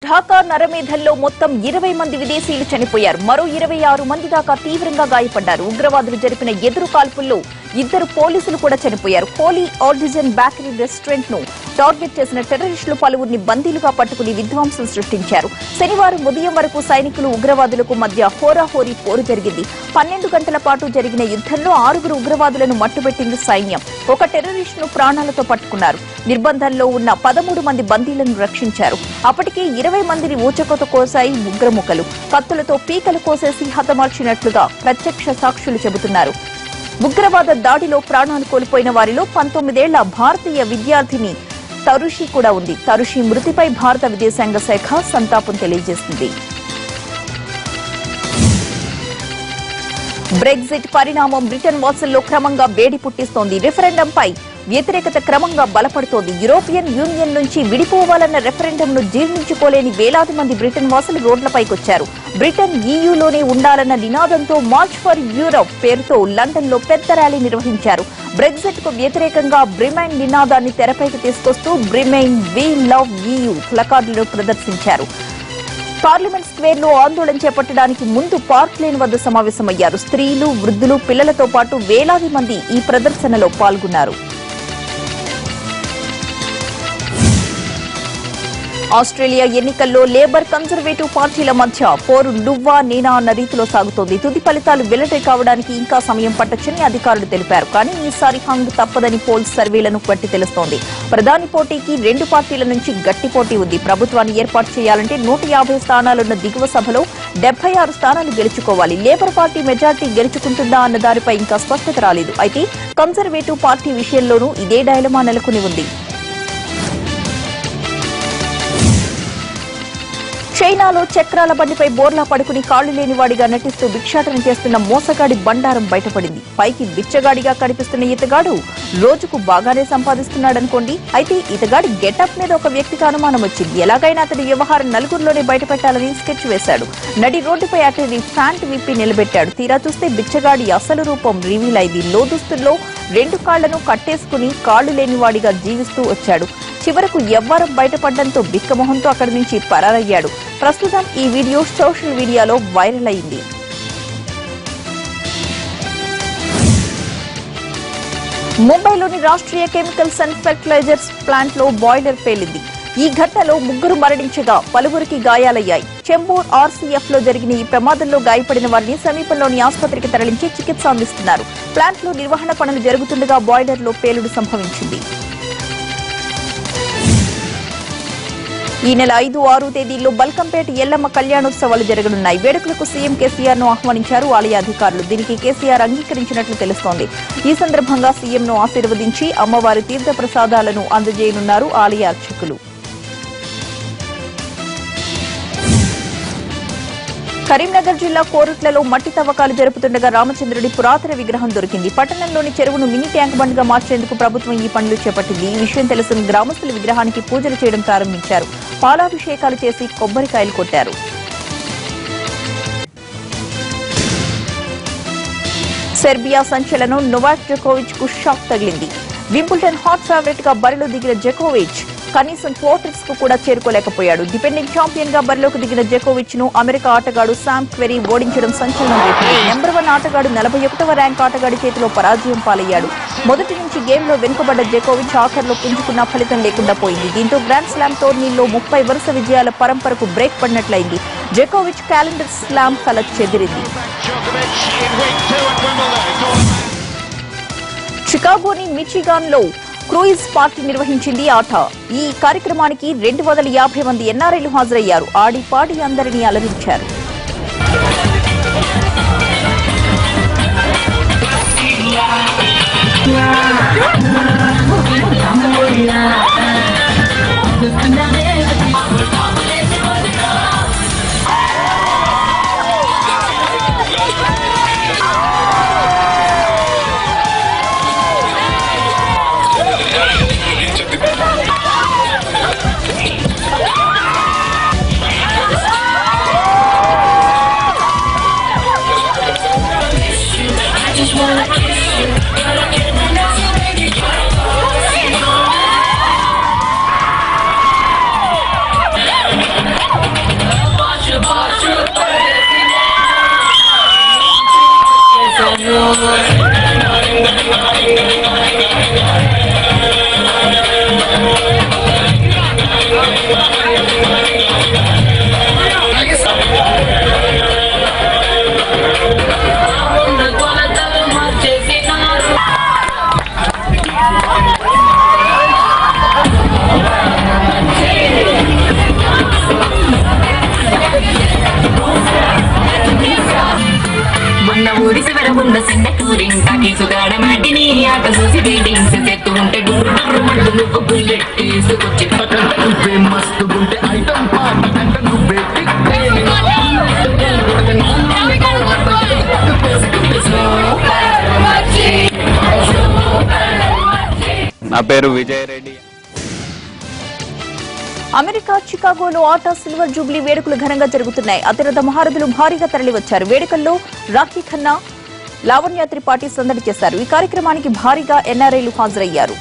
ఢాకా నరమేధల్లో మొత్తం 20 మంది విదేశీయులు చనిపోయారు. మరో 26 మంది దాకా తీవ్రంగా గాయపడ్డారు. ఉగ్రవాదులు జరిపిన ఎదురు కాల్పుల్లో 2 పోలీసులు కూడా చనిపోయారు. హోలీ ఆర్టిజన్ బేకరీ రెస్టారెంట్ ను టార్గెట్ చేసిన టెర్రరిస్టులు పలువురిని బందీలుగా పట్టుకుని విధ్వంసం సృష్టించారు. శనివారం ఉదయం వరకు సైనికులు ఉగ్రవాదులకు మధ్య హోరాహోరీ పోరు జరిగింది. 12 గంటల పాటు జరిగిన యుద్ధంలో 6 ఉగ్రవాదులను మట్టుబెట్టింది సైన్యం. ఒక టెర్రరిస్టును ప్రాణాలతో పట్టుకున్నారు. నిర్బంధంలో ఉన్న 13 మంది బందీలను రక్షించారు. అప్పటికే 20 మందిని ఊచకోత కోసాయి ఉగ్రముఖలు. కత్తులతో పీకలు కోసేసి హతమార్చినట్లుగా ప్రత్యక్ష సాక్షులు చెబుతున్నారు. ఉగ్రవాద దాడిలో ప్రాణాలు కోల్పోయిన వారిలో 19 ఏళ్ల భారతీయ విద్యార్థిని తరుషి కూడా ఉంది. తరుషి మృతిపై భారత విదేశాంగ శాఖ సంతాపం తెలియజేసింది. బ్రెగ్జిట్ పరిణామం బ్రిటన్ వాసుల్లో క్రమంగా వేడి పుట్టిస్తోంది. రిఫరెండంపై వ్యతిరేకత క్రమంగా బలపడుతోంది. యూరోపియన్ యూనియన్ నుంచి విడిపోవాలన్న రెఫరెండంను జీర్ణించుకోలేని వేలాది మంది బ్రిటన్ వాసులు రోడ్లపైకొచ్చారు. బ్రిటన్ ఈయూలోనే ఉండాలన్న నినాదంతో మార్చ్ ఫర్ యూరప్ పేరుతో లండన్ లో పెద్ద ర్యాలీ నిర్వహించారు. బ్రెగ్జిట్ కు వ్యతిరేకంగా బ్రిమైన్ నినాదాన్ని తెరపైకి తీసుకొస్తూ బ్రిమైన్ వి లవ్ ఈయూ ప్లకార్డులను ప్రదర్శించారు. పార్లమెంట్ స్క్వేర్ లో ఆందోళన చేపట్టడానికి ముందు పార్క్ లేన్ వద్ద సమావేశమయ్యారు. స్త్రీలు, వృద్ధులు, పిల్లలతో పాటు వేలాది మంది ఈ ప్రదర్శనలో పాల్గొన్నారు. ఆస్ట్రేలియా ఎన్నికల్లో లేబర్, కన్జర్వేటివ్ పార్టీల మధ్య పోరు నువ్వా నేనా అన్న రీతిలో సాగుతోంది. తుది ఫలితాలు వెల్లడి కావడానికి ఇంకా సమయం పట్టొచ్చని అధికారులు తెలిపారు. కానీ ఈసారి హంగ్ తప్పదని పోల్స్ సర్వేలను బట్టి తెలుస్తోంది. ప్రధాని పోటీకి 2 పార్టీల నుంచి గట్టి పోటీ ఉంది. ప్రభుత్వాన్ని ఏర్పాటు చేయాలంటే 150 స్థానాలున్న దిగువ సభలో 76 స్థానాలు గెలుచుకోవాలి. లేబర్ పార్టీ మెజార్టీ గెలుచుకుంటుందా అన్న దానిపై ఇంకా స్పష్టత రాలేదు. అయితే కన్జర్వేటివ్ పార్టీ విషయంలోనూ ఇదే డైలమా నెలకొని ఉంది. చైనాలో చక్రాల బండిపై బోర్లా పడుకుని కాళ్లు లేనివాడిగా నటిస్తూ భిక్షాటన చేస్తున్న మోసగాడి బండారం బయటపడింది. పైకి బిచ్చగాడిగా కనిపిస్తున్న ఇతగాడు రోజుకు బాగానే సంపాదిస్తున్నాడనుకోండి. అయితే ఇతగాడి గెటప్ మీద ఒక వ్యక్తికి అనుమానం వచ్చింది. ఎలాగైనా అతడి వ్యవహారం నలుగురిలోనే బయటపెట్టాలని స్కెచ్ వేశాడు. నడి రోడ్డుపై అతడి ప్యాంట్ విప్పి నిలబెట్టాడు. తీరా చూస్తే బిచ్చగాడి అసలు రూపం రివీల్ అయింది. లోదుస్తుల్లో 2 కాళ్లను కట్టేసుకుని కాళ్లు లేనివాడిగా జీవిస్తూ వచ్చాడు. చివరకు ఎవ్వరం బయటపడడంతో బిక్కమొహంతో అక్కడి నుంచి పరారయ్యాడు. ప్రస్తుతం ఈ వీడియో సోషల్ మీడియాలో వైరల్ అయింది. ముంబైలోని Rashtriya chemicals and fertilizers plant లో బాయిలర్ పేలింది. ఈ ఘటనలో 3 మరణించగా పలువురికి గాయాలయ్యాయి. చెంబూర్ ఆర్సీఎఫ్ లో జరిగిన ఈ ప్రమాదంలో గాయపడిన వారిని సమీపంలోని ఆసుపత్రికి తరలించి చికిత్స అందిస్తున్నారు. ప్లాంట్ లో నిర్వహణ పనులు జరుగుతుండగా బాయిలర్ లో పేలుడు సంభవించింది. ఈ నెల 5, 6 తేదీల్లో బల్కంపేట ఎల్లమ్మ కళ్యాణోత్సవాలు జరగనున్నాయి. వేడుకలకు సీఎం కేసీఆర్ ను ఆహ్వానించారు ఆలయ అధికారులు. దీనికి కేసీఆర్ అంగీకరించినట్లు తెలుస్తోంది. ఈ సందర్భంగా సీఎం ను ఆశీర్వదించి అమ్మవారి తీర్థ ప్రసాదాలను అందజేయనున్నారు ఆలయ అర్చకులు. కరీంనగర్ జిల్లా కోరుట్లలో మట్టి తవ్వకాలు జరుపుతుండగా రామచంద్రుడి పురాతన విగ్రహం దొరికింది. పట్టణంలోని చెరువును మినీ ట్యాంక్ బండ్గా మార్చేందుకు ప్రభుత్వం ఈ పనులు చేపట్టింది. ఈ విషయం తెలిసిన గ్రామస్తులు విగ్రహానికి పూజలు చేయడం ప్రారంభించారు. పాలాభిషేకాలు చేసి కొబ్బరికాయలు కొట్టారు. సెర్బియా సంచలనం నోవాక్ జోకోవిచ్ కు షాక్ తగిలింది. వింబుల్టన్ హాట్ ఫేవరెట్ గా బరిలో దిగిన జోకోవిచ్ కనీసం క్వార్టర్స్ కు కూడా చేరుకోలేకపోయాడు. డిపెండింగ్ ఛాంపియన్ గా బరిలోకి దిగిన జోకోవిచ్ ను అమెరికా ఆటగాడు శామ్ క్వెరీ ఓడించడం సంచలనం రేపింది. నెంబర్ 1 ఆటగాడు 41వ ర్యాంక్ ఆటగాడి చేతిలో పరాజయం పాలయ్యాడు. మొదటి నుంచి గేమ్ లో వెనుకబడ్డ జోకోవిచ్ ఆఖర్లో పుంజుకున్న ఫలితం లేకుండా పోయింది. దీంతో గ్రాండ్ స్లామ్ టోర్నీల్లో 30 వరుస విజయాల పరంపరకు బ్రేక్ పడినట్లయింది. జోకోవిచ్ క్యాలెండర్ స్లామ్ కల చెదిరింది. చికాగోని మిచిగాన్ లో క్రూయిజ్ పార్టీ నిర్వహించింది ఆట. ఈ కార్యక్రమానికి 250 మంది ఎన్ఆర్ఐలు హాజరయ్యారు. ఆడి పాడి అందరినీ అలరించారు. నా పేరు విజయ్ రెడ్డి. అమెరికా చికాగోలో ఆటా సిల్వర్ జూబ్లీ వేడుకలు ఘనంగా జరుగుతున్నాయి. అతిరథ మహారథులు భారీగా తరలివచ్చారు. వేడుకల్లో రాఖీ ఖన్నా, లావణ్య త్రిపాఠి సందడి చేశారు. ఈ కార్యక్రమానికి భారీగా ఎన్ఆర్ఐలు హాజరయ్యారు.